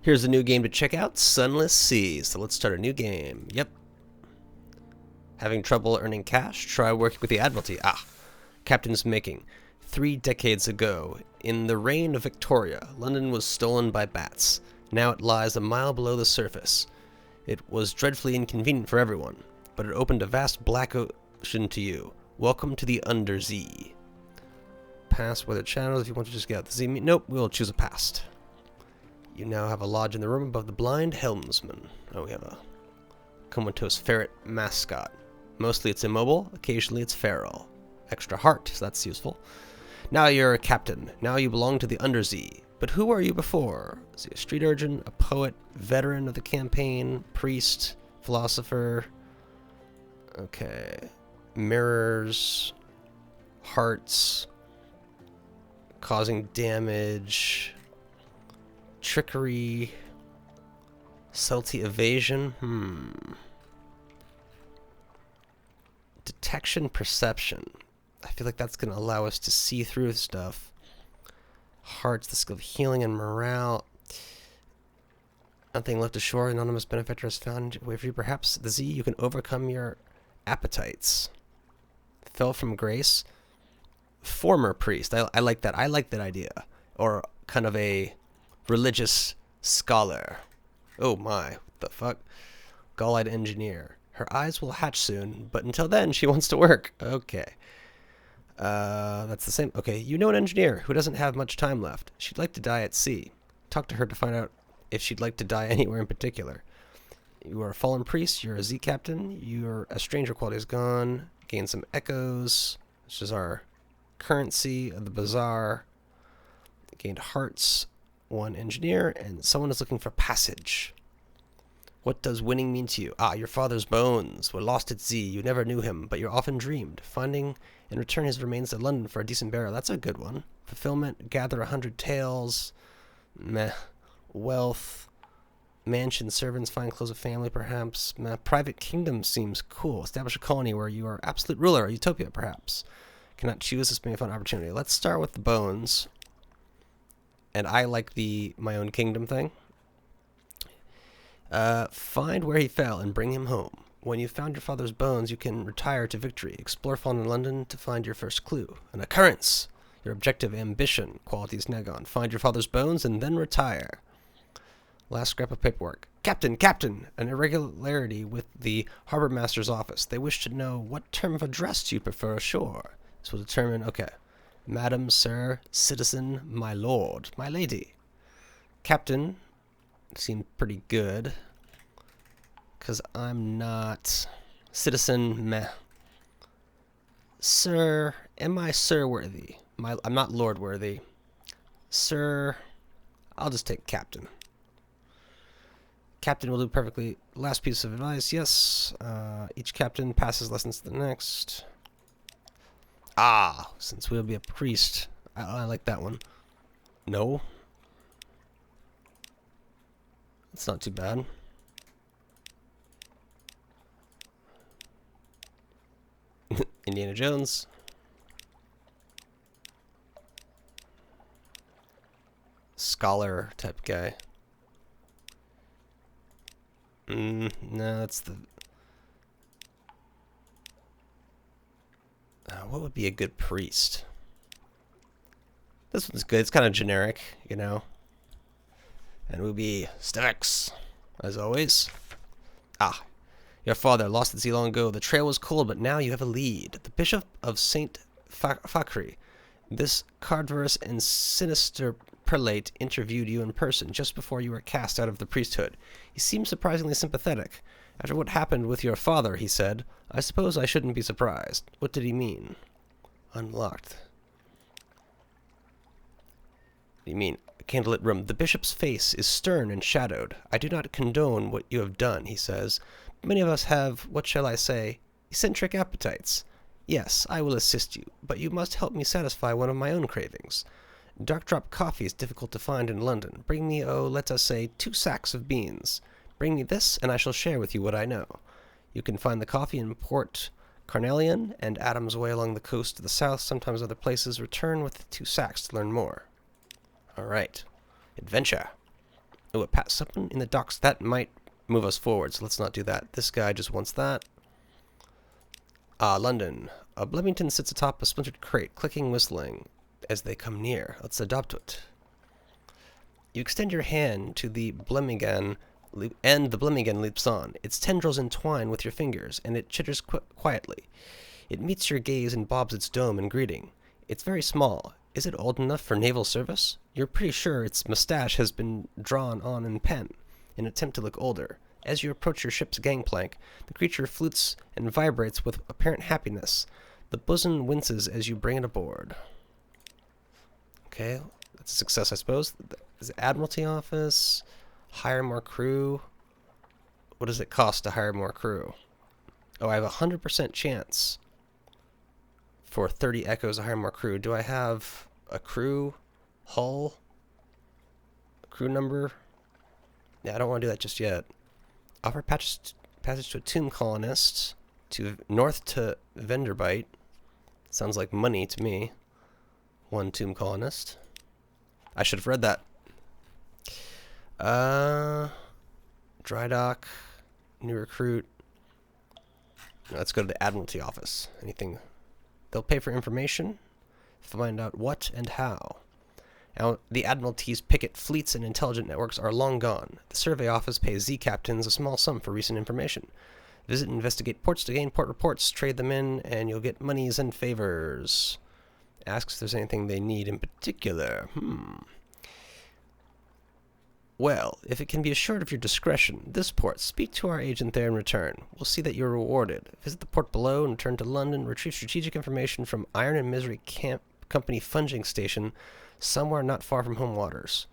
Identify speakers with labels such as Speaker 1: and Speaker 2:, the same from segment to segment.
Speaker 1: Here's a new game to check out, Sunless Sea. So let's start a new game. Yep. Having trouble earning cash? Try working with the Admiralty. Captain's making. 3 decades ago, in the reign of Victoria, London was stolen by bats. Now it lies a mile below the surface. It was dreadfully inconvenient for everyone, but it opened a vast black ocean to you. Welcome to the Undersea. Pass weather channels if you want to just get out the sea. Nope, we'll choose a past. You now have a lodge in the room above the blind helmsman. Oh, we have a comatose ferret mascot. Mostly it's immobile, occasionally it's feral. Extra heart, so that's useful. Now you're a captain. Now you belong to the Undersea. But who are you before? Is he a street urchin, a poet, veteran of the campaign, priest, philosopher? Okay. Mirrors, hearts, causing damage, trickery, subtlety evasion. Detection perception. I feel like that's going to allow us to see through stuff. Hearts, the skill of healing and morale. Nothing left ashore. Anonymous benefactor has found a way for you. Perhaps the Z, you can overcome your appetites. Fell from grace. Former priest. I like that. I like that idea. Or kind of a religious scholar. Oh my. What the fuck? Gull-eyed engineer. Her eyes will hatch soon, but until then, she wants to work. Okay. That's the same. Okay, you know an engineer who doesn't have much time left. She'd like to die at sea. Talk to her to find out if she'd like to die anywhere in particular. You are a fallen priest. You're a Z captain. Your a stranger quality is gone. Gain some echoes, which is our currency of the bazaar. Gained hearts. 1 engineer, and someone is looking for passage. What does winning mean to you? Your father's bones were lost at sea. You never knew him, but you often dreamed. Finding and return his remains to London for a decent burial. That's a good one. Fulfillment, gather 100 tales. Meh. Wealth. Mansion, servants, find close of family, perhaps. Meh. Private kingdom seems cool. Establish a colony where you are absolute ruler. A utopia, perhaps. Cannot choose. This may be a fun opportunity. Let's start with the bones. And I like the my own kingdom thing. Find where he fell and bring him home. When you've found your father's bones, you can retire to victory. Explore fallen in London to find your first clue. An occurrence. Your objective, ambition. Qualities Nagon. Find your father's bones and then retire. Last scrap of paperwork. Captain! Captain! An irregularity with the harbor master's office. They wish to know what term of address do you prefer ashore. This will determine... Okay. Madam, sir, citizen, my lord, my lady. Captain seemed pretty good. Because I'm not... Citizen, meh. Sir, am I sir worthy? I'm not lord worthy. Sir, I'll just take captain. Captain will do perfectly. Last piece of advice, yes. Each captain passes lessons to the next. Since we'll be a priest. I like that one. No. It's not too bad. Indiana Jones. Scholar type guy. No, that's the... what would be a good priest? This one's good. It's kind of generic, you know. And we'll be Styx, as always. Your father lost at sea long ago. The trail was cold, but now you have a lead. The Bishop of St. Fakri. This cadaverous and sinister prelate interviewed you in person just before you were cast out of the priesthood. He seemed surprisingly sympathetic. After what happened with your father, he said, I suppose I shouldn't be surprised. What did he mean? Unlocked. What do you mean? A candlelit room. The bishop's face is stern and shadowed. I do not condone what you have done, he says. Many of us have, what shall I say, eccentric appetites. Yes, I will assist you, but you must help me satisfy one of my own cravings. Dark drop coffee is difficult to find in London. Bring me, let us say, 2 sacks of beans. Bring me this, and I shall share with you what I know. You can find the coffee in Port Carnelian and Adams Way along the coast to the south, sometimes other places. Return with 2 sacks to learn more. All right. Adventure. Oh, someone in the docks. That might move us forward, so let's not do that. This guy just wants that. London. A Blemmington sits atop a splintered crate, clicking, whistling as they come near. Let's adopt it. You extend your hand to the Blemmingen, and the Blemmingen leaps on. Its tendrils entwine with your fingers, and it chitters quietly. It meets your gaze and bobs its dome in greeting. It's very small. Is it old enough for naval service? You're pretty sure its mustache has been drawn on in pen, in an attempt to look older. As you approach your ship's gangplank, the creature flutes and vibrates with apparent happiness. The bosun winces as you bring it aboard. Okay, that's a success, I suppose. Is it Admiralty office? Hire more crew? What does it cost to hire more crew? Oh, I have a 100% chance for 30 echoes to hire more crew. Do I have a crew hull? A crew number? Yeah, I don't want to do that just yet. Offer passage to a tomb colonist. To north to Venderbite. Sounds like money to me. One tomb colonist. I should have read that. Dry dock. New recruit. Let's go to the Admiralty office. Anything? They'll pay for information. Find out what and how. Now, the Admiralty's picket fleets and intelligent networks are long gone. The survey office pays Z captains a small sum for recent information. Visit and investigate ports to gain port reports, trade them in, and you'll get monies and favors. Asks if there's anything they need in particular. Well, if it can be assured of your discretion, this port, speak to our agent there in return. We'll see that you're rewarded. Visit the port below and return to London. Retrieve strategic information from Iron and Misery Company Funging Station, somewhere not far from home waters.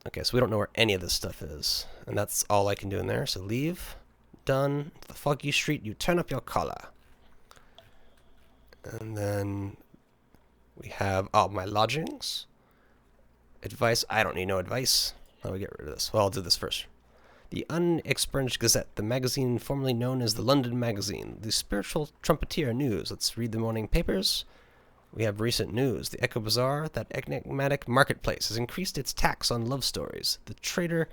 Speaker 1: Okay, so we don't know where any of this stuff is. And that's all I can do in there. So leave. Done. To the foggy street, you turn up your collar. And then we have, my lodgings. Advice. I don't need no advice. How do we get rid of this? Well, I'll do this first. The Unexpurged Gazette, the magazine formerly known as the London Magazine. The Spiritual Trumpeter News. Let's read the morning papers. We have recent news. The Echo Bazaar, that enigmatic marketplace, has increased its tax on love stories. The traitor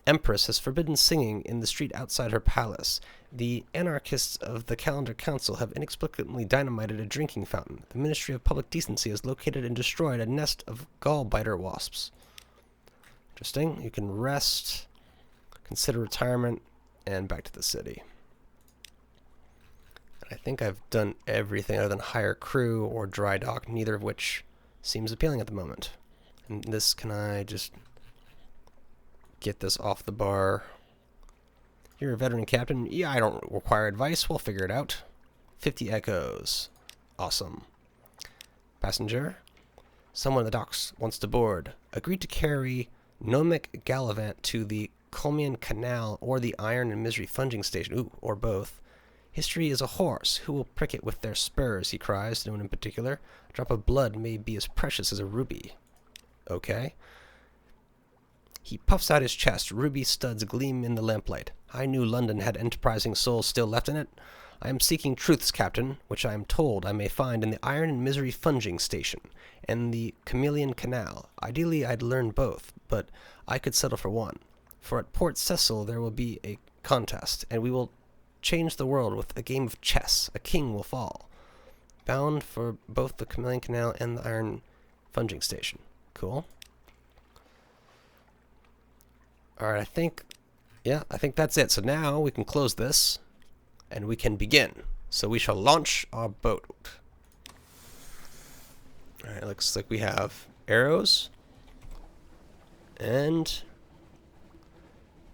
Speaker 1: Empress has forbidden singing in the street outside her palace. The anarchists of the Calendar Council have inexplicably dynamited a drinking fountain. The Ministry of Public Decency has located and destroyed a nest of gallbiter wasps. Interesting. You can rest, consider retirement, and back to the city. I think I've done everything other than hire crew or dry dock, neither of which seems appealing at the moment. And this, can I just get this off the bar? You're a veteran captain. Yeah, I don't require advice. We'll figure it out. 50 echoes. Awesome. Passenger. Someone in the docks wants to board. Agreed to carry Nomic Gallivant to the Culmian Canal or the Iron and Misery Funging Station. Ooh, or both. History is a horse. Who will prick it with their spurs, he cries, no one in particular. A drop of blood may be as precious as a ruby. Okay. He puffs out his chest. Ruby studs gleam in the lamplight. I knew London had enterprising souls still left in it. I am seeking truths, Captain, which I am told I may find in the Iron and Misery Funging Station and the Chameleon Canal. Ideally, I'd learn both, but I could settle for one. For at Port Cecil there will be a contest, and we will change the world with a game of chess. A king will fall. Bound for both the Chameleon Canal and the Iron Funging Station. Cool. Alright, I think that's it. So now we can close this, and we can begin. So we shall launch our boat. Alright, looks like we have arrows. And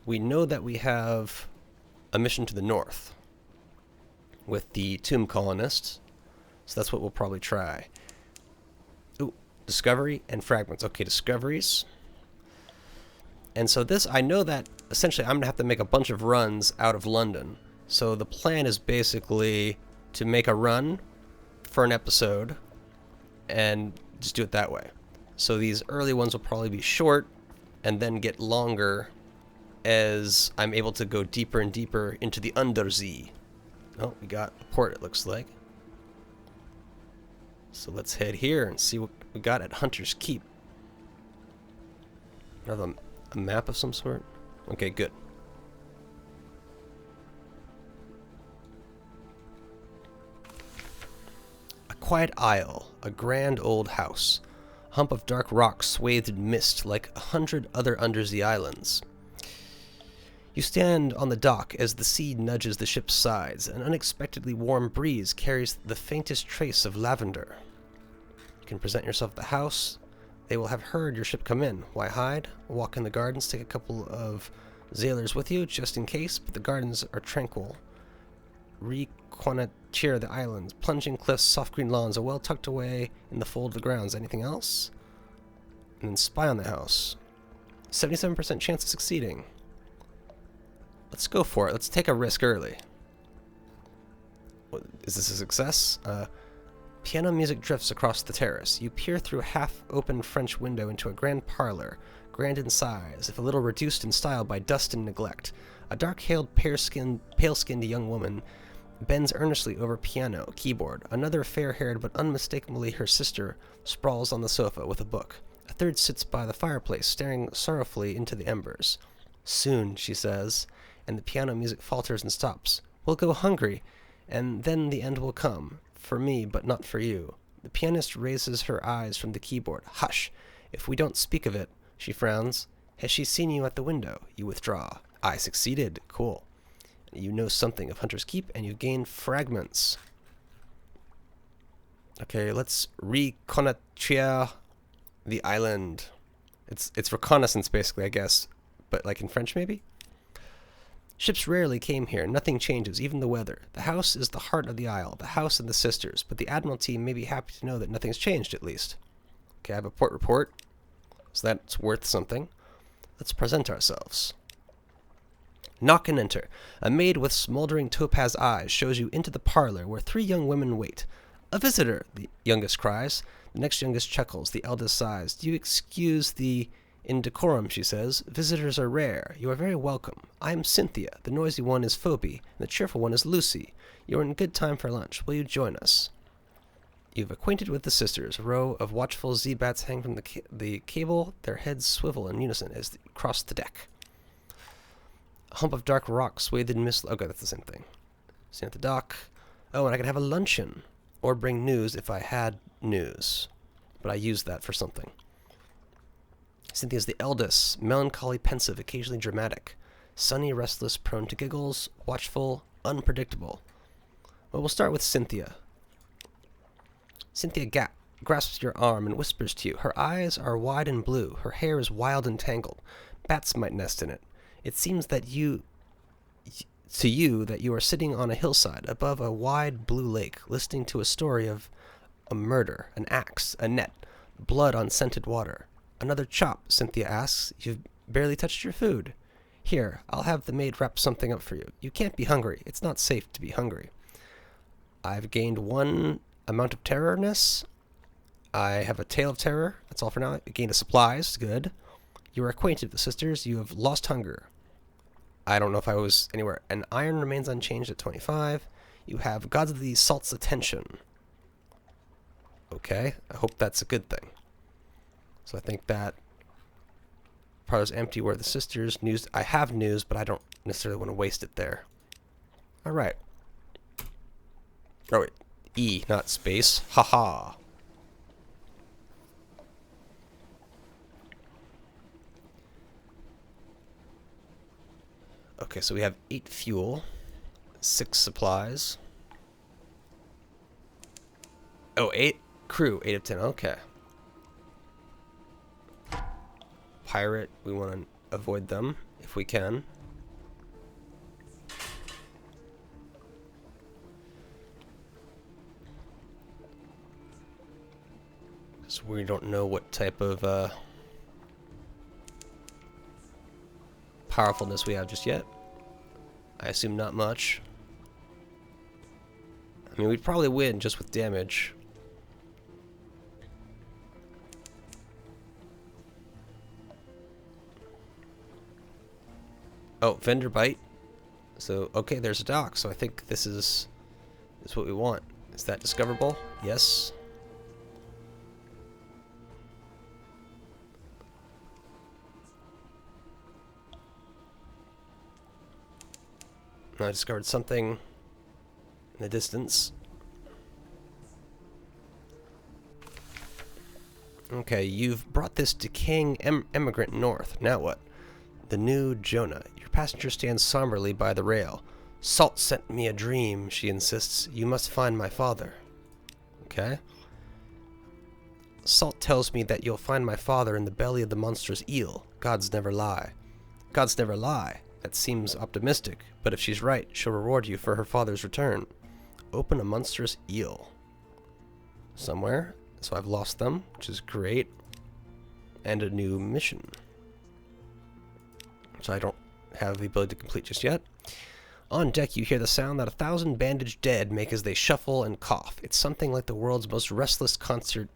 Speaker 1: we know that we have a mission to the north with the tomb colonists. So that's what we'll probably try. Ooh, discovery and fragments. Okay, discoveries. And so this, I know that essentially I'm going to have to make a bunch of runs out of London. So the plan is basically to make a run for an episode and just do it that way. So these early ones will probably be short and then get longer as I'm able to go deeper and deeper into the Undersea. Oh, we got a port, it looks like. So let's head here and see what we got at Hunter's Keep. Another A map of some sort? Okay, good. A quiet isle, a grand old house. A hump of dark rock swathed in mist like 100 other undersea islands. You stand on the dock as the sea nudges the ship's sides. An unexpectedly warm breeze carries the faintest trace of lavender. You can present yourself at the house. They will have heard your ship come in. Why hide? Walk in the gardens, take a couple of sailors with you, just in case, but the gardens are tranquil. Reconnoitre the islands, plunging cliffs, soft green lawns, a well tucked away in the fold of the grounds. Anything else? And then spy on the house. 77% chance of succeeding. Let's go for it. Let's take a risk early. Is this a success? Piano music drifts across the terrace. You peer through a half-open French window into a grand parlor, grand in size, if a little reduced in style by dust and neglect. A dark-haired, pale-skinned young woman bends earnestly over piano, keyboard. Another fair-haired but unmistakably her sister sprawls on the sofa with a book. A third sits by the fireplace, staring sorrowfully into the embers. Soon, she says, and the piano music falters and stops. We'll go hungry, and then the end will come. For me, but not for you. The pianist raises her eyes from the keyboard. Hush! If we don't speak of it, she frowns. Has she seen you at the window? You withdraw. I succeeded. Cool. You know something of Hunter's Keep, and you gain fragments. Okay, let's reconnoitre the island. It's reconnaissance, basically, I guess. But like in French, maybe? Ships rarely came here. Nothing changes, even the weather. The house is the heart of the isle, the house and the sisters, but the Admiralty may be happy to know that nothing's changed, at least. Okay, I have a port report, so that's worth something. Let's present ourselves. Knock and enter. A maid with smoldering topaz eyes shows you into the parlor, where 3 young women wait. A visitor, the youngest cries. The next youngest chuckles, the eldest sighs. Do you excuse the indecorum, she says. Visitors are rare. You are very welcome. I am Cynthia. The noisy one is Phoebe, and the cheerful one is Lucy. You are in good time for lunch. Will you join us? You've acquainted with the sisters. A row of watchful Z-bats hang from the cable. Their heads swivel in unison as they cross the deck. A hump of dark rock swathed in mist. Okay, that's the same thing. Seen at the dock. Oh, and I could have a luncheon. Or bring news if I had news. But I used that for something. Cynthia's the eldest, melancholy, pensive, occasionally dramatic. Sunny, restless, prone to giggles, watchful, unpredictable. Well, we'll start with Cynthia. Cynthia grasps your arm and whispers to you. Her eyes are wide and blue. Her hair is wild and tangled. Bats might nest in it. It seems that you are sitting on a hillside above a wide blue lake, listening to a story of a murder, an axe, a net, blood on scented water. Another chop, Cynthia asks. You've barely touched your food. Here, I'll have the maid wrap something up for you. You can't be hungry. It's not safe to be hungry. I've gained 1 amount of terrorness. I have a tale of terror. That's all for now. I gained a supplies. Good. You are acquainted with the sisters. You have lost hunger. I don't know if I was anywhere. And iron remains unchanged at 25. You have Gods of the Salt's attention. Okay. I hope that's a good thing. So I think that parlor's empty. Where the sisters news. I have news, but I don't necessarily want to waste it there. All right. Oh wait, E, not space. Haha. Okay, so we have 8 fuel, 6 supplies. Oh, 8 crew, 8 of 10. Okay. Pirate, we want to avoid them if we can. So we don't know what type of powerfulness we have just yet. I assume not much. I mean, we'd probably win just with damage. Oh, vendor bite. So, okay, there's a dock. So I think this is what we want. Is that discoverable? Yes. I discovered something in the distance. Okay, you've brought this decaying emigrant north. Now what? The new Jonah. Your passenger stands somberly by the rail. Salt sent me a dream, she insists. You must find my father. Okay. Salt tells me that you'll find my father in the belly of the monstrous eel. Gods never lie. Gods never lie. That seems optimistic, but if she's right, she'll reward you for her father's return. Open a monstrous eel. Somewhere. So I've lost them, which is great. And a new mission, which I don't have the ability to complete just yet. On deck, you hear the sound that 1,000 bandaged dead make as they shuffle and cough. It's something like the world's most restless concert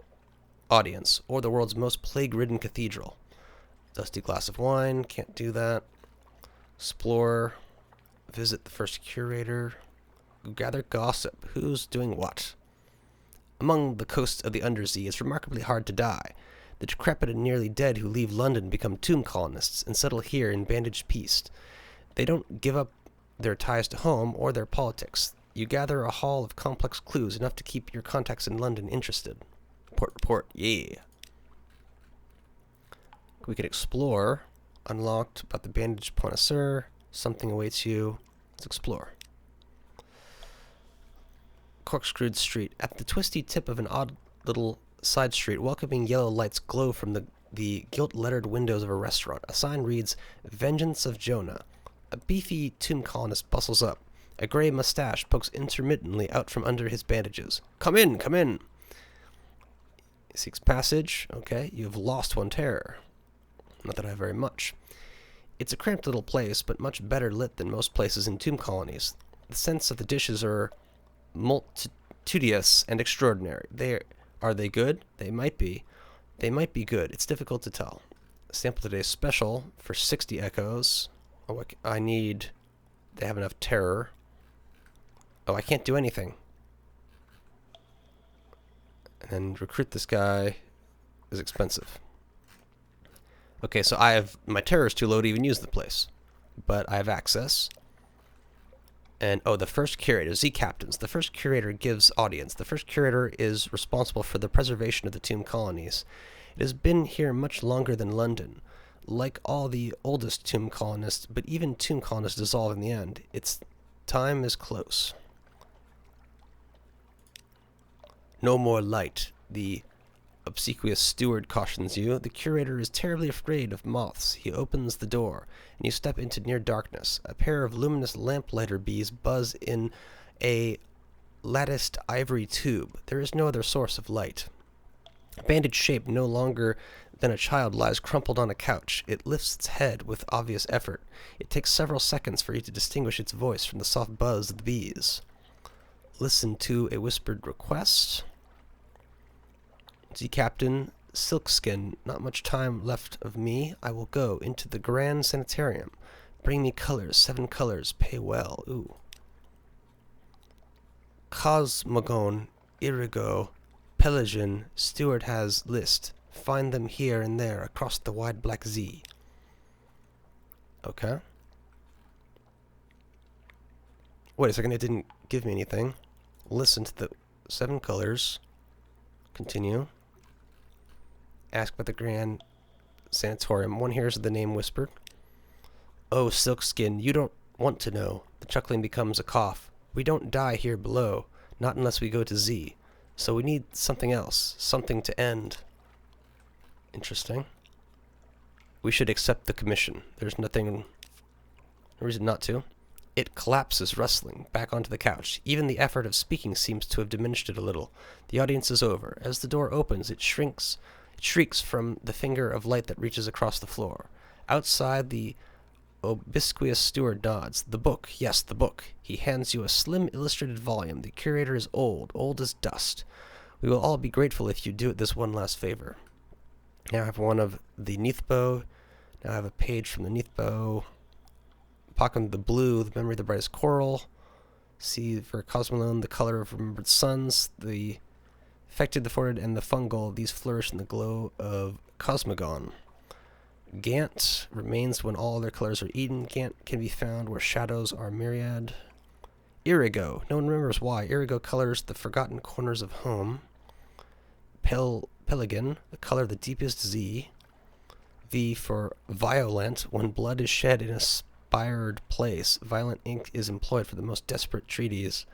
Speaker 1: audience, or the world's most plague-ridden cathedral. Dusty glass of wine, can't do that. Explore, visit the first curator, gather gossip. Who's doing what? Among the coasts of the Undersea, it's remarkably hard to die. The decrepit and nearly dead who leave London become tomb colonists and settle here in bandaged peace. They don't give up their ties to home or their politics. You gather a haul of complex clues, enough to keep your contacts in London interested. Report, yeah. We can explore. Unlocked about the bandaged connoisseur. Something awaits you. Let's explore. Corkscrewed street. At the twisty tip of an odd little side street, welcoming yellow lights glow from the gilt-lettered windows of a restaurant. A sign reads, Vengeance of Jonah. A beefy tomb colonist bustles up. A gray mustache pokes intermittently out from under his bandages. Come in, come in! He seeks passage. Okay, you have lost one terror. Not that I have very much. It's a cramped little place, but much better lit than most places in tomb colonies. The scents of the dishes are multitudinous and extraordinary. Are they good? They might be. They might be good. It's difficult to tell. Sample today's special for 60 echoes. Oh, I need... They have enough terror. Oh, I can't do anything. And then recruit this guy is expensive. Okay, so my terror is too low to even use the place. But I have access. And, oh, the first curator, Z Captains. The first curator gives audience. The first curator is responsible for the preservation of the tomb colonies. It has been here much longer than London. Like all the oldest tomb colonists, but even tomb colonists dissolve in the end. Its time is close. No more light. The obsequious steward cautions you. The curator is terribly afraid of moths. He opens the door, and you step into near darkness. A pair of luminous lamplighter bees buzz in a latticed ivory tube. There is no other source of light. A bandaged shape no longer than a child lies crumpled on a couch. It lifts its head with obvious effort. It takes several seconds for you to distinguish its voice from the soft buzz of the bees. Listen to a whispered request. Z Captain, Silkskin, not much time left of me. I will go into the Grand Sanitarium. Bring me colors, 7 colors, pay well. Ooh. Cosmogon, Irigo, Pelagian, Steward has list. Find them here and there across the wide black Z. Okay. Wait a second, it didn't give me anything. Listen to the 7 colors. Continue. Ask about the Grand Sanatorium. One hears the name whispered. Oh, Silkskin, you don't want to know. The chuckling becomes a cough. We don't die here below, not unless we go to Z. So we need something else, something to end. Interesting. We should accept the commission. There's no reason not to. It collapses, rustling, back onto the couch. Even the effort of speaking seems to have diminished it a little. The audience is over. As the door opens, it shrieks from the finger of light that reaches across the floor. Outside, the obsequious steward nods. The book, yes, the book. He hands you a slim illustrated volume. The curator is old as dust. We will all be grateful if you do it this one last favor. Now I have one of the Neathbow. Now I have a page from the Neathbow. Pocket the blue, the memory of the brightest coral. See for Cosmolone, the color of remembered suns. The affected, the forward, and the fungal. These flourish in the glow of Cosmogon. Gant remains when all other colors are eaten. Gant can be found where shadows are myriad. Irigo. No one remembers why. Irigo colors the forgotten corners of home. Peligan, the color of the deepest Z. V for violent. When blood is shed in a spired place, violent ink is employed for the most desperate treaties.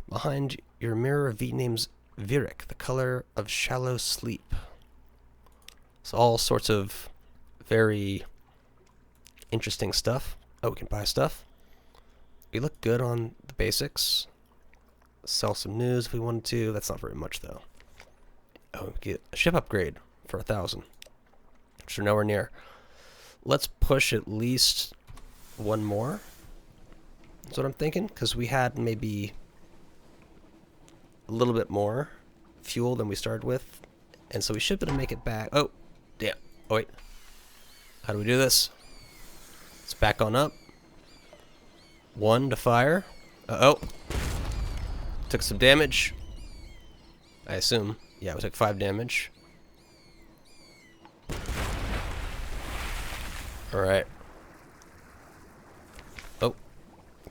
Speaker 1: Behind your mirror, V names Virik, the color of shallow sleep. So all sorts of very interesting stuff. Oh, we can buy stuff. We look good on the basics. Sell some news if we wanted to. That's not very much, though. Oh, we get a ship upgrade for 1,000. Which are nowhere near. Let's push at least one more. That's what I'm thinking, because we had maybe a little bit more fuel than we started with. And so we should be able to make it back. Oh, damn. Oh, wait. How do we do this? It's back on up. 1 to fire. Uh-oh. Took some damage. I assume. Yeah, we took 5 damage. Alright. Oh.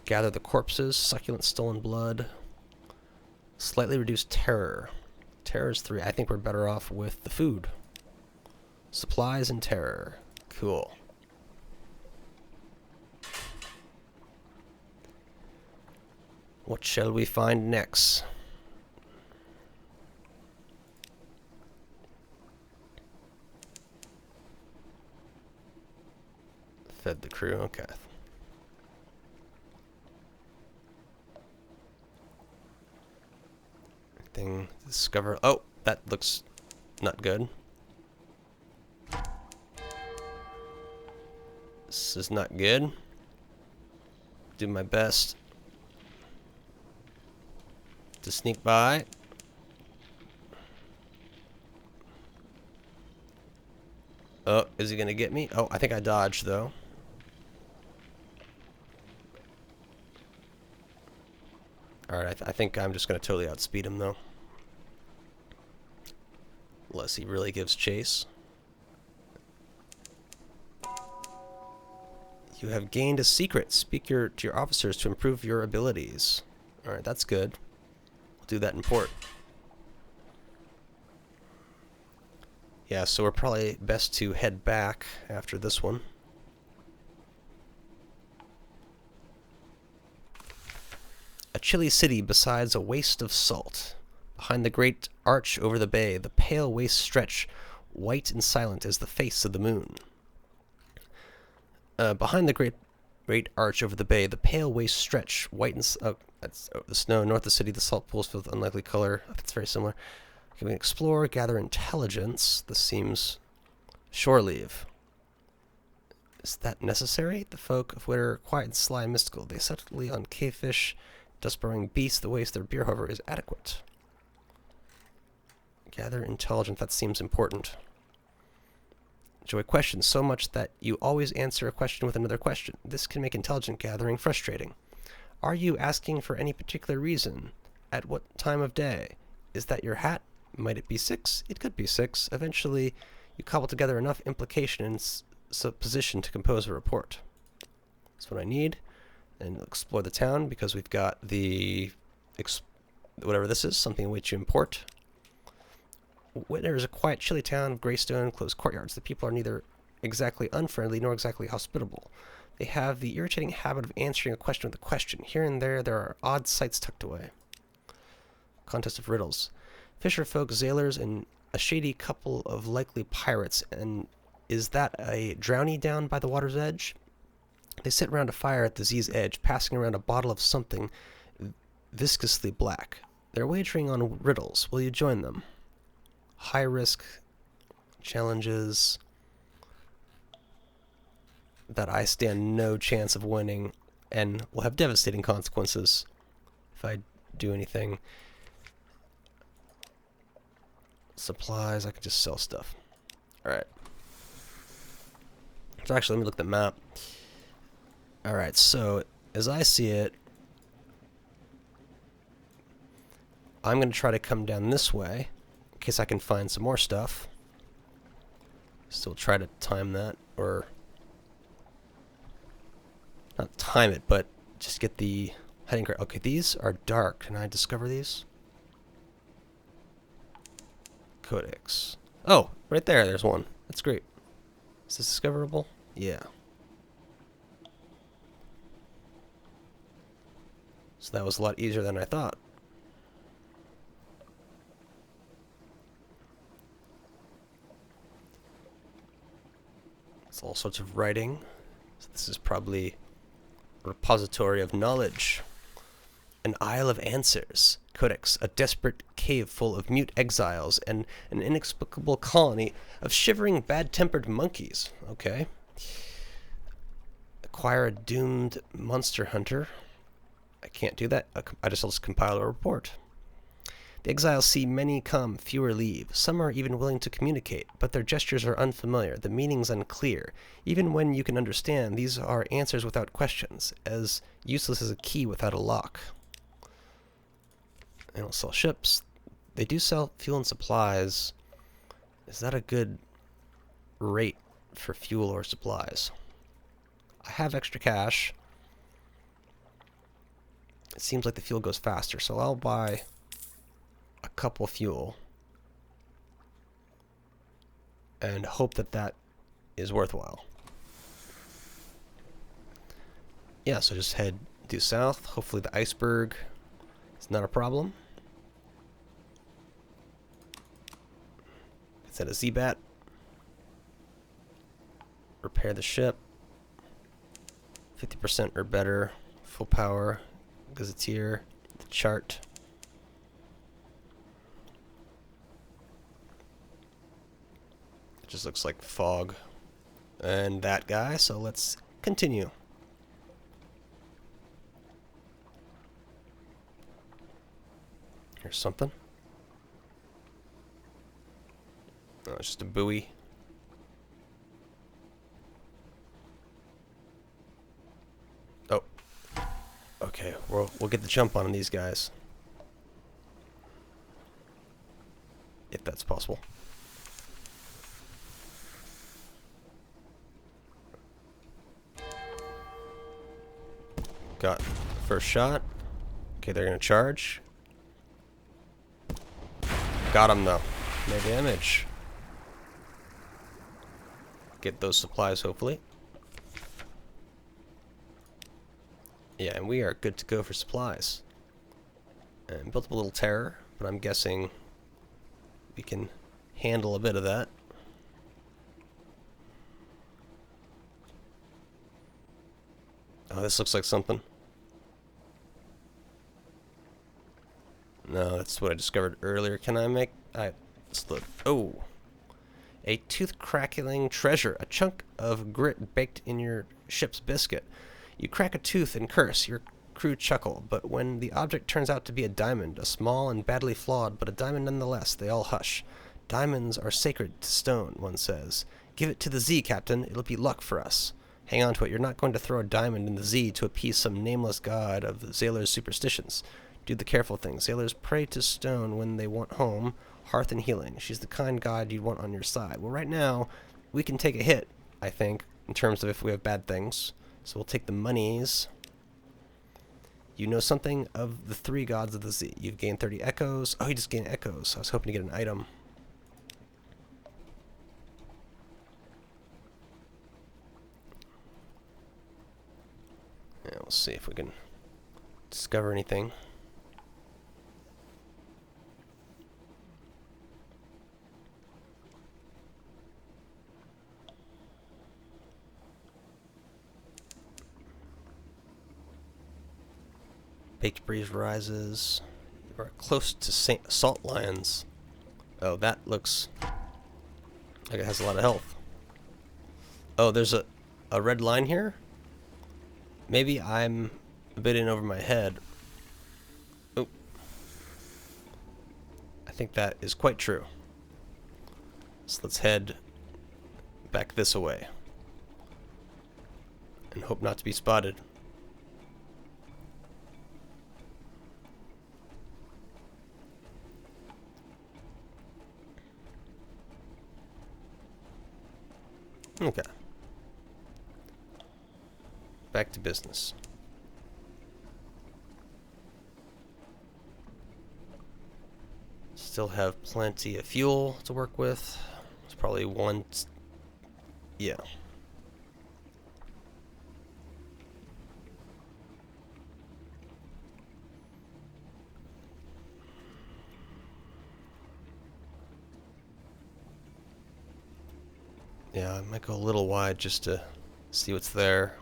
Speaker 1: Gather the corpses. Succulent stolen blood. Slightly reduced terror. Terror is 3. I think we're better off with the food. Supplies and terror. Cool. What shall we find next? Fed the crew, okay. Thing discover. Oh, that looks not good. This is not good. Do my best to sneak by. Oh, is he gonna get me? Oh, I think I dodged though. Alright, I think I'm just gonna totally outspeed him though. Unless he really gives chase. You have gained a secret. Speak to your officers to improve your abilities. Alright, that's good. We'll do that in port. Yeah, so we're probably best to head back after this one. A chilly city besides a waste of salt. Behind the great arch over the bay, the pale wastes stretch, white and silent as the face of the moon. Behind the great arch over the bay, the pale wastes stretch, white and that's the snow north of the city. The salt pools filled with unlikely color. It's very similar. Can we explore, gather intelligence? This seems shore leave. Is that necessary? The folk of winter, quiet and sly and mystical. They subtly on cavefish, dust-burrowing beasts. The waste their beer, however, is adequate. Gather intelligence. That seems important. Enjoy questions so much that you always answer a question with another question. This can make intelligent gathering frustrating. Are you asking for any particular reason? At what time of day? Is that your hat? Might it be 6? It could be 6. Eventually, you cobble together enough implication and supposition to compose a report. That's what I need. And explore the town because we've got the whatever this is, something in which you import. Winter is a quiet, chilly town of gray stone, closed courtyards. The people are neither exactly unfriendly nor exactly hospitable. They have the irritating habit of answering a question with a question. Here and there are odd sights tucked away. Contest of riddles. Fisher folk, sailors, and a shady couple of likely pirates. And is that a drowny down by the water's edge? They sit round a fire at the Z's edge, passing around a bottle of something viscously black. They're wagering on riddles. Will you join them? High risk challenges that I stand no chance of winning and will have devastating consequences if I do anything. Supplies, I can just sell stuff. Alright. So actually, let me look at the map. Alright, so as I see it, I'm going to try to come down this way in case I can find some more stuff. Still try to time that, or not time it, but just get the heading correct. Okay, these are dark. Can I discover these? Codex. Oh, right there. There's one. That's great. Is this discoverable? Yeah. So that was a lot easier than I thought. It's all sorts of writing. So this is probably a repository of knowledge. An Isle of Answers. Codex, a desperate cave full of mute exiles and an inexplicable colony of shivering, bad-tempered monkeys. Okay. Acquire a doomed monster hunter. I can't do that. I'll just compile a report. The exiles see many come, fewer leave. Some are even willing to communicate, but their gestures are unfamiliar, the meanings unclear. Even when you can understand, these are answers without questions, as useless as a key without a lock. They don't sell ships. They do sell fuel and supplies. Is that a good rate for fuel or supplies? I have extra cash. It seems like the fuel goes faster, so I'll buy a couple fuel and hope that that is worthwhile. Yeah, so just head due south. Hopefully the iceberg is not a problem. Set a Z-Bat. Repair the ship. 50% or better. Full power. Gazetteer. The chart. It just looks like fog. And that guy, so let's continue. Here's something. Oh, it's just a buoy. Oh. Okay, we'll get the jump on these guys. If that's possible. Got the first shot. Okay, they're gonna charge. Got him though. No damage. Get those supplies, hopefully. Yeah, and we are good to go for supplies. And built up a little terror, but I'm guessing we can handle a bit of that. Oh, this looks like something. No, that's what I discovered earlier. Can I make... let's look. Oh. A tooth-crackling treasure. A chunk of grit baked in your ship's biscuit. You crack a tooth and curse. Your crew chuckle. But when the object turns out to be a diamond, a small and badly flawed, but a diamond nonetheless, they all hush. Diamonds are sacred to stone, one says. Give it to the Z, Captain. It'll be luck for us. Hang on to it. You're not going to throw a diamond in the Z to appease some nameless god of the sailors' superstitions. Do the careful thing. Sailors pray to stone when they want home, hearth, and healing. She's the kind god you'd want on your side. Well, right now, we can take a hit, I think, in terms of if we have bad things. So we'll take the monies. You know something of the three gods of the Z. You've gained 30 echoes. Oh, you just gained echoes. I was hoping to get an item. Yeah, we'll see if we can discover anything. Baked breeze rises. We're close to salt lions. Oh, that looks like it has a lot of health. Oh, there's a red line here? Maybe I'm a bit in over my head. Oh. I think that is quite true. So let's head back this way. And hope not to be spotted. Okay. Back to business. Still have plenty of fuel to work with. It's probably one... Yeah. Yeah, I might go a little wide just to see what's there.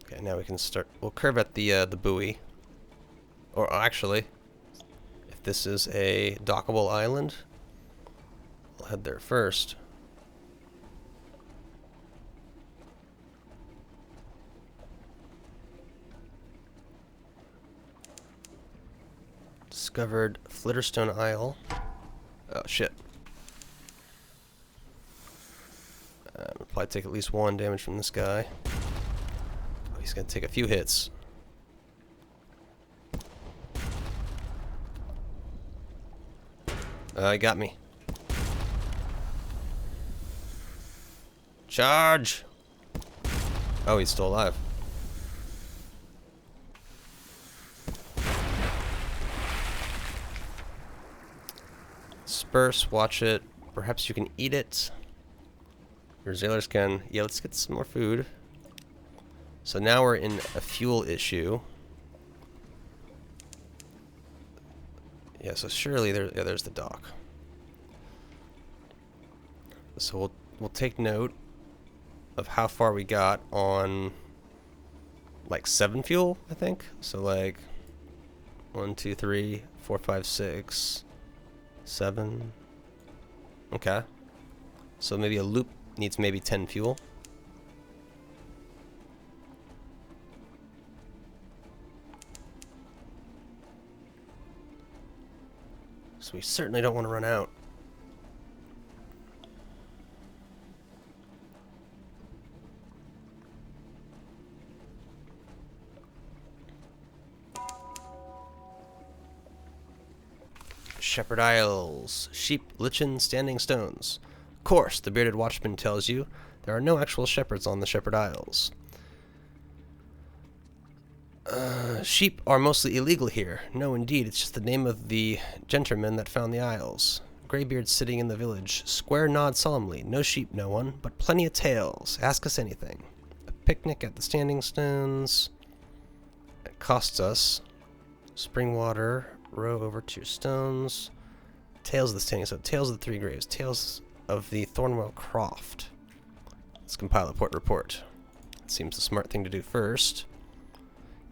Speaker 1: Okay, now we can start. We'll curve at the buoy. Or actually, if this is a dockable island, we'll head there first. Discovered Flitterstone Isle. Oh shit. We'll probably take at least 1 damage from this guy. Oh, he's gonna take a few hits. He got me. Charge! Oh, he's still alive. Disperse, watch it. Perhaps you can eat it. Your sailors can. Yeah, let's get some more food. So now we're in a fuel issue. Yeah, so surely there's the dock. So we'll take note of how far we got on like 7 fuel, I think. So like 1, 2, 3, 4, 5, 6, 7. Okay. So maybe a loop needs maybe 10 fuel. So we certainly don't want to run out. Shepherd Isles. Sheep, lichen, standing stones. Of course, the bearded watchman tells you there are no actual shepherds on the Shepherd Isles. Sheep are mostly illegal here. No, indeed, it's just the name of the gentleman that found the isles. Greybeard sitting in the village. Square nod solemnly. No sheep, no one, but plenty of tales. Ask us anything. A picnic at the standing stones. It costs us. Spring water. Row over to your stones. Tales of the standing stones. Tales of the three graves. Tales of the Thornwell Croft. Let's compile a port report. Seems the smart thing to do first.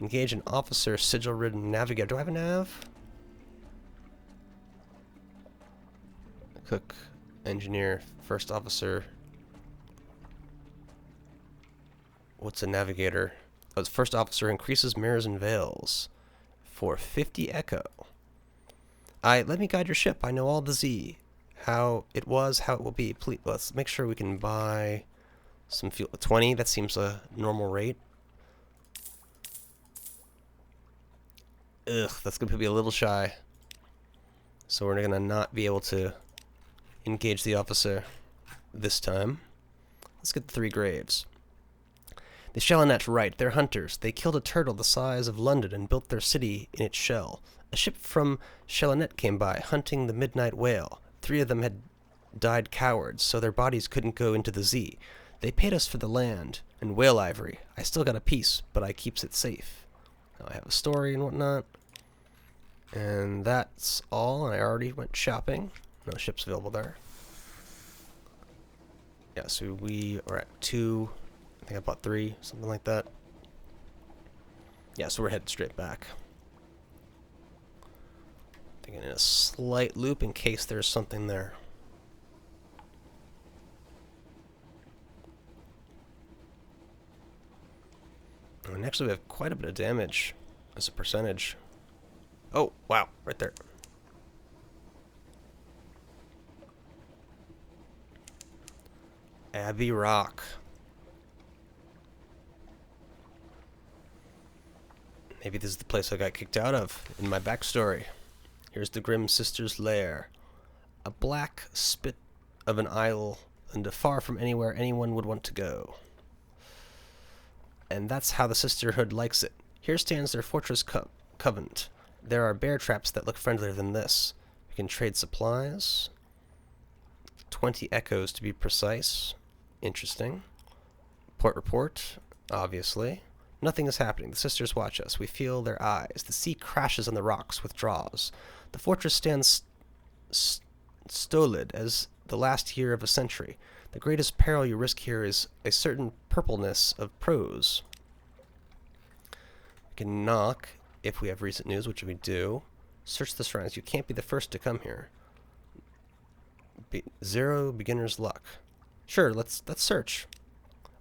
Speaker 1: Engage an officer, sigil-ridden navigator. Do I have a nav? Cook, engineer, first officer. What's a navigator? Oh, it's first officer increases mirrors and veils for 50 echo. Let me guide your ship. I know all the Z. How it was, how it will be. Please, let's make sure we can buy some fuel. 20, that seems a normal rate. Ugh, that's going to be a little shy. So we're going to not be able to engage the officer this time. Let's get the three graves. The Shellonet's right. They're hunters. They killed a turtle the size of London and built their city in its shell. A ship from Shellonet came by, hunting the midnight whale. 3 of them had died cowards, so their bodies couldn't go into the Z. They paid us for the land and whale ivory. I still got a piece, but I keeps it safe. Now I have a story and whatnot. And that's all. And I already went shopping. No ships available there. Yeah, so we are at 2. I think I bought 3, something like that. Yeah, so we're headed straight back. Taking in a slight loop in case there's something there. And actually we have quite a bit of damage as a percentage. Oh, wow, right there. Abbey Rock. Maybe this is the place I got kicked out of in my backstory. Here's the Grimm sisters' lair. A black spit of an isle and far from anywhere anyone would want to go. And that's how the sisterhood likes it. Here stands their fortress covenant. There are bear traps that look friendlier than this. We can trade supplies. 20 echoes to be precise. Interesting. Port report, obviously. Nothing is happening. The sisters watch us. We feel their eyes. The sea crashes on the rocks, withdraws. The fortress stands stolid as the last year of a century. The greatest peril you risk here is a certain purpleness of prose. We can knock if we have recent news, which we do. Search the surroundings. You can't be the first to come here. Zero beginner's luck. Sure, let's search.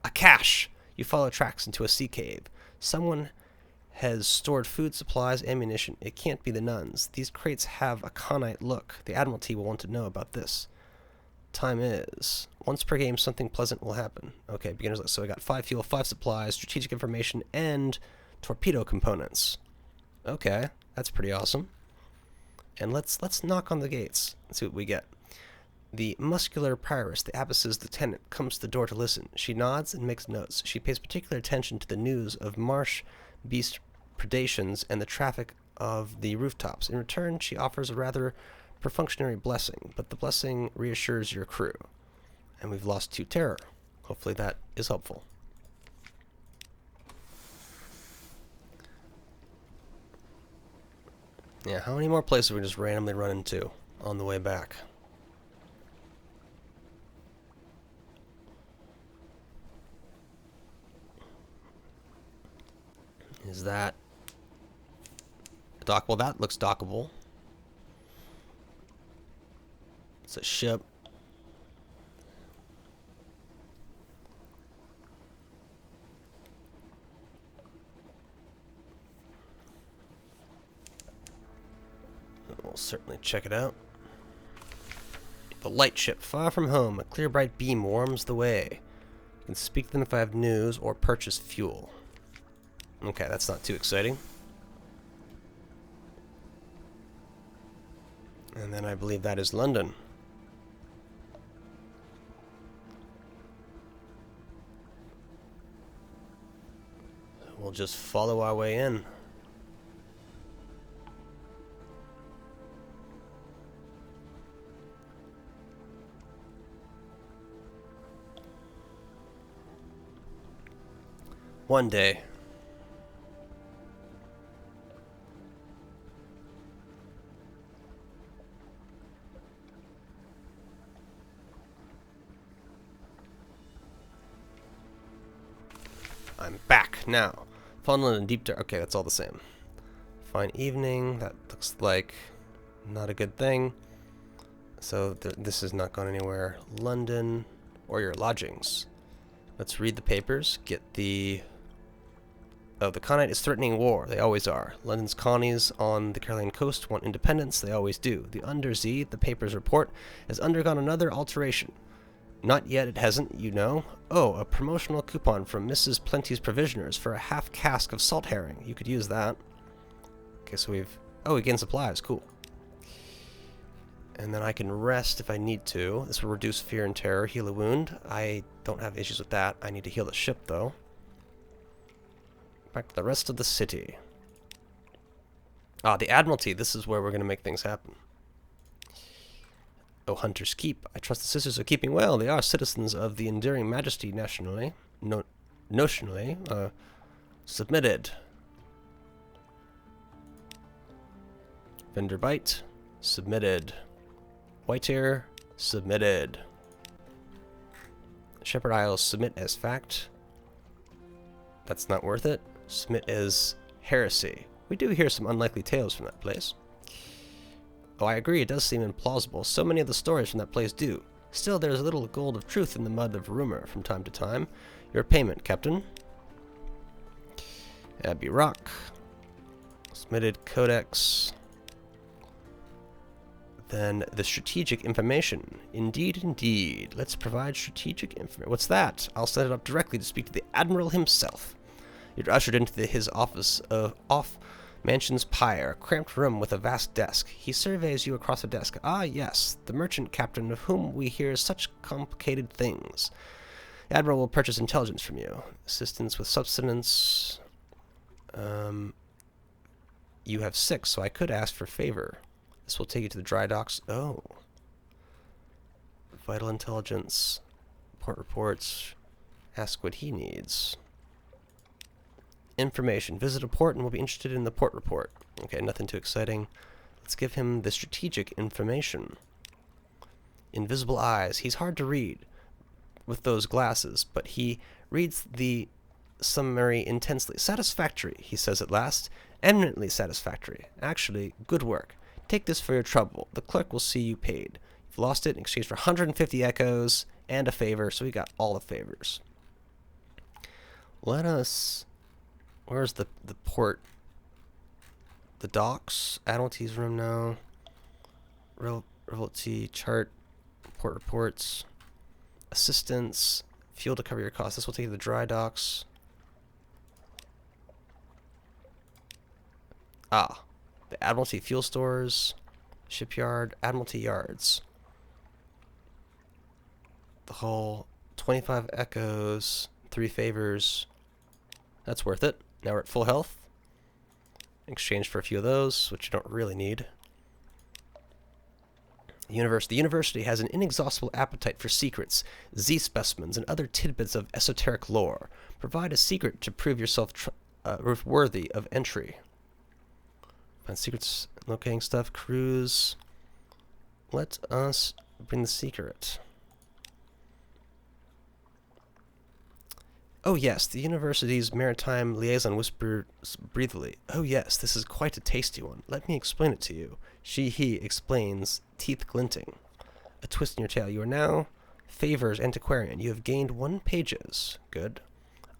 Speaker 1: A cache! You follow tracks into a sea cave. Someone has stored food, supplies, ammunition. It can't be the nuns. These crates have a conite look. The Admiralty will want to know about this. Time is. Once per game, something pleasant will happen. Okay, beginner's luck. So I got 5 fuel, 5 supplies, strategic information, and torpedo components. Okay, that's pretty awesome. And let's knock on the gates and see what we get. The muscular prioress, the abbess's lieutenant, comes to the door to listen. She nods and makes notes. She pays particular attention to the news of marsh beast predations and the traffic of the rooftops. In return, she offers a rather perfunctory blessing, but the blessing reassures your crew. And we've lost 2 terror. Hopefully that is helpful. Yeah, how many more places we just randomly run into on the way back? Is that dockable? That looks dockable. It's a ship. We'll certainly check it out. The light ship, far from home. A clear bright beam warms the way. You can speak to them if I have news or purchase fuel. Okay, that's not too exciting. And then I believe that is London. We'll just follow our way in. One day. I'm back now. Fallen in deep dark. Okay, that's all the same. Fine evening. That looks like not a good thing. So this is not going anywhere. London or your lodgings. Let's read the papers. Get the... Oh, the Conite is threatening war. They always are. London's colonies on the Carolina coast want independence. They always do. The Undersea, the papers report, has undergone another alteration. Not yet, it hasn't, you know. Oh, a promotional coupon from Mrs. Plenty's Provisioners for a half cask of salt herring. You could use that. Okay, so we've... Oh, we gain supplies. Cool. And then I can rest if I need to. This will reduce fear and terror. Heal a wound. I don't have issues with that. I need to heal the ship, though. Back to the rest of the city. Ah, the Admiralty. This is where we're going to make things happen. Oh, Hunter's Keep. I trust the sisters are keeping well. They are citizens of the enduring majesty nationally. Notionally. Submitted. Vendor Bite. Submitted. Whitehair. Submitted. Shepherd Isles. Submit as fact. That's not worth it. Submit as heresy. We do hear some unlikely tales from that place. Oh, I agree, it does seem implausible. So many of the stories from that place do. Still, there's a little gold of truth in the mud of rumor from time to time. Your payment, Captain. Abbey Rock. Submitted Codex. Then the strategic information. Indeed, indeed. Let's provide strategic information. What's that? I'll set it up directly to speak to the Admiral himself. You're ushered into his office off Mansion's Pyre, a cramped room with a vast desk. He surveys you across the desk. Ah, yes, the merchant captain of whom we hear such complicated things. The Admiral will purchase intelligence from you. Assistance with subsistence. You have 6, so I could ask for favor. This will take you to the dry docks. Oh. Vital intelligence. Port reports. Ask what he needs. Information. Visit a port and we'll be interested in the port report. Okay, nothing too exciting. Let's give him the strategic information. Invisible eyes. He's hard to read with those glasses, but he reads the summary intensely. Satisfactory, he says at last. Eminently satisfactory. Actually, good work. Take this for your trouble. The clerk will see you paid. You've lost it in exchange for 150 echoes and a favor, so we got all the favors. Let us... Where's the port? The docks? Admiralty's room now. Revolty chart. Port reports. Assistance. Fuel to cover your costs. This will take you to the dry docks. Ah. The Admiralty fuel stores. Shipyard. Admiralty yards. The whole 25 echoes. 3 favors. That's worth it. Now we're at full health. In exchange for a few of those, which you don't really need. The university has an inexhaustible appetite for secrets, Z specimens, and other tidbits of esoteric lore. Provide a secret to prove yourself worthy of entry. Find secrets, locating stuff, cruise. Let us bring the secret. Oh yes, the university's maritime liaison whispers breathily. Oh yes, this is quite a tasty one. Let me explain it to you. He explains, teeth glinting. A twist in your tail. You are now Favors Antiquarian. You have gained 1 pages. Good.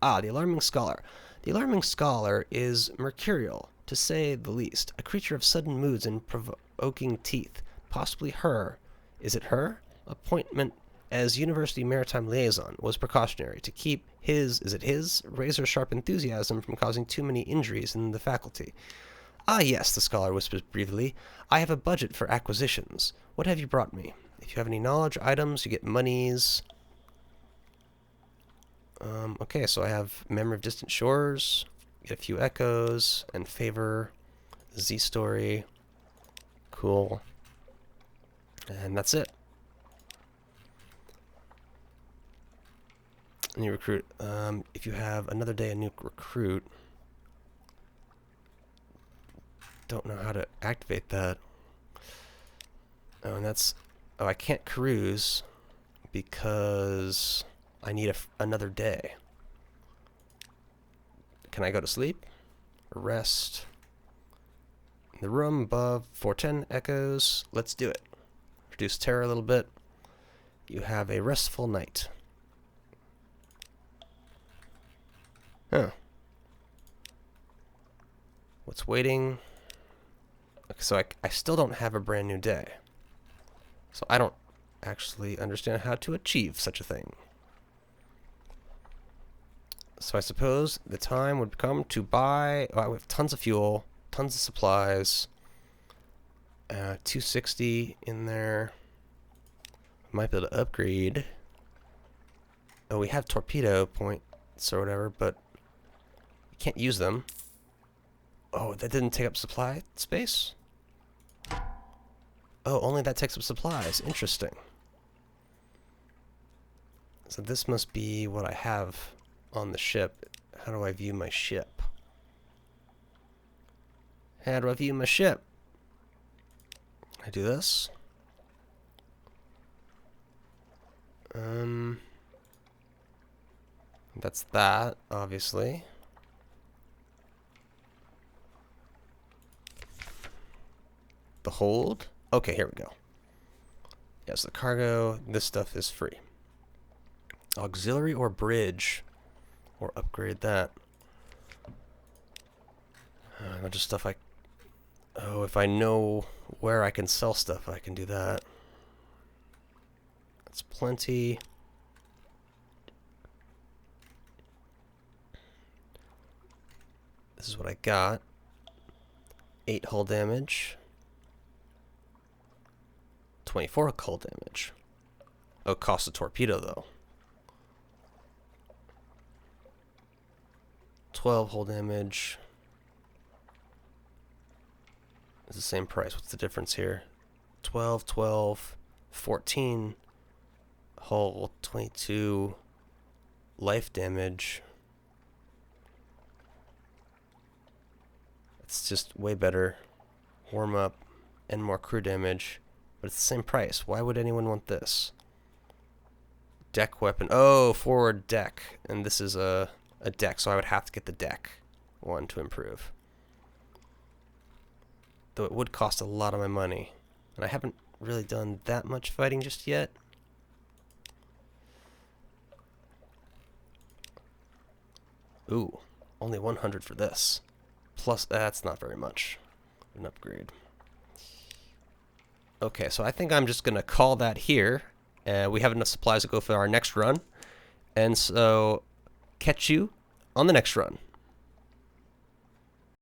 Speaker 1: Ah, the Alarming Scholar. The Alarming Scholar is mercurial, to say the least. A creature of sudden moods and provoking teeth. Possibly her. Is it her? Appointment as University Maritime Liaison was precautionary to keep his razor-sharp enthusiasm from causing too many injuries in the faculty. Ah, yes, the scholar whispers briefly. I have a budget for acquisitions. What have you brought me? If you have any knowledge items, you get monies. Okay, so I have Memory of Distant Shores, get a few echoes, and favor, Z-story. Cool. And that's it. New recruit. If you have another day, a new recruit. Don't know how to activate that. Oh, and that's... Oh, I can't cruise because I need another day. Can I go to sleep? Rest. In the room above, 410 echoes. Let's do it. Reduce terror a little bit. You have a restful night. Huh. What's waiting? Okay, so I still don't have a brand new day. So I don't actually understand how to achieve such a thing. So I suppose the time would come to buy... Oh, we have tons of fuel, tons of supplies. 260 in there. Might be able to upgrade. Oh, we have torpedo points or whatever, but we can't use them. Oh, that didn't take up supply space? Oh, only that takes up supplies. Interesting. So this must be what I have on the ship. How do I view my ship? How do I view my ship? I do this. That's that, obviously. The hold. Okay, here we go. Yes, the cargo. This stuff is free. Auxiliary or bridge. Or upgrade that. A bunch of stuff I... Oh, if I know where I can sell stuff, I can do that. That's plenty. got 8 hull damage, 24 hull damage. Oh, cost a torpedo though. 12 hull damage. It's the same price. What's the difference here? 12, 12, 14 hull, 22 life damage. It's just way better. Warm up and more crew damage, but it's the same price. Why would anyone want this? Deck weapon. Oh, forward deck. And this is a deck, so I would have to get the deck one to improve. Though it would cost a lot of my money. And I haven't really done that much fighting just yet. Ooh, only 100 for this. Plus, that's not very much. An upgrade. Okay, so I think I'm just going to call that here. We have enough supplies to go for our next run. And so, catch you on the next run.